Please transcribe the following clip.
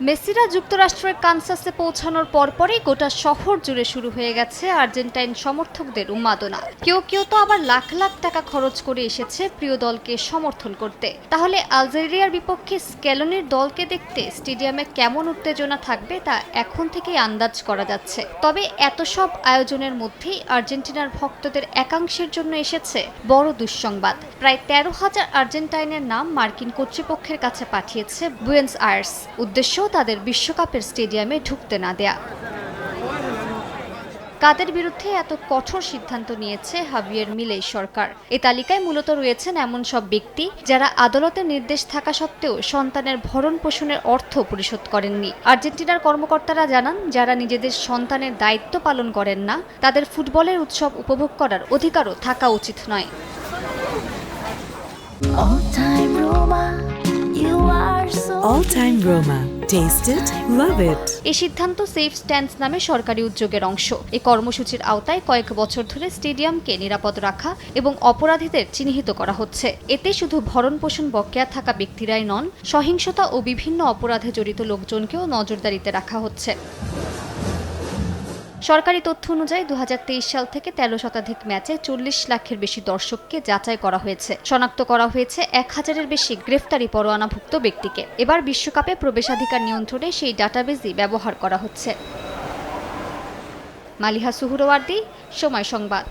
মেসিরা যুক্তরাষ্ট্রের কানসাসে পৌঁছানোর পরপরই গোটা শহর জুড়ে শুরু হয়ে গেছে আর্জেন্টাইন সমর্থকদের উন্মাদনা। কেউ কেউ তো আবার লাখ লাখ টাকা খরচ করে এসেছে প্রিয় দলকে সমর্থন করতে। তাহলে আলজেরিয়ার বিপক্ষে স্কেলনির দলকে দেখতে স্টেডিয়ামে কেমন উত্তেজনা থাকবে তা এখন থেকেই আন্দাজ করা যাচ্ছে। তবে এত সব আয়োজনের মধ্যেই আর্জেন্টিনার ভক্তদের একাংশের জন্য এসেছে বড় দুঃসংবাদ। প্রায় 13,000 আর্জেন্টাইনের নাম মার্কিন কর্তৃপক্ষের কাছে পাঠিয়েছে বুয়েন্স আয়ার্স। উদ্দেশ্য তাদের বিশ্বকাপের স্টেডিয়ামে ঢুকতে না দেয়া। কাদের বিরুদ্ধে এত কঠোর সিদ্ধান্ত নিয়েছে হাভিয়ের মিলেই সরকার? এ তালিকায় মূলত রয়েছেন এমন সব ব্যক্তি যারা আদালতের নির্দেশ থাকা সত্ত্বেও সন্তানের ভরণ পোষণের অর্থ পরিশোধ করেননি। আর্জেন্টিনার কর্মকর্তারা জানান, যারা নিজেদের সন্তানের দায়িত্ব পালন করেন না তাদের ফুটবলের উৎসব উপভোগ করার অধিকারও থাকা উচিত নয়। All Time Roma. Taste it, love it. এই সিদ্ধান্ত সেফ স্ট্যান্ডস নামে সরকারি উদ্যোগের অংশ। এই কর্মসূচির আওতায় কয়েক বছর ধরে স্টেডিয়ামকে নিরাপদ রাখা এবং অপরাধীদের চিহ্নিত করা হচ্ছে। এতে শুধু ভরণ পোষণ বকেয়া থাকা ব্যক্তিরাই নন, সহিংসতা ও বিভিন্ন অপরাধে জড়িত লোকজনকেও নজরদারিতে রাখা হচ্ছে। সরকারি তথ্য অনুযায়ী 2023 সাল থেকে 13 শতাধিক ম্যাচে 40 লাখের বেশি দর্শককে যাচাই করা হয়েছে। শনাক্ত করা হয়েছে 1000-এর বেশি গ্রেফতারি পরোয়ানাভুক্ত ব্যক্তিকে। এবার বিশ্বকাপে প্রবেশাধিকার নিয়ন্ত্রণে সেই ডাটাবেজই ব্যবহার করা হচ্ছে। মালিহা সুহরাওয়ার্দী, সময় সংবাদ।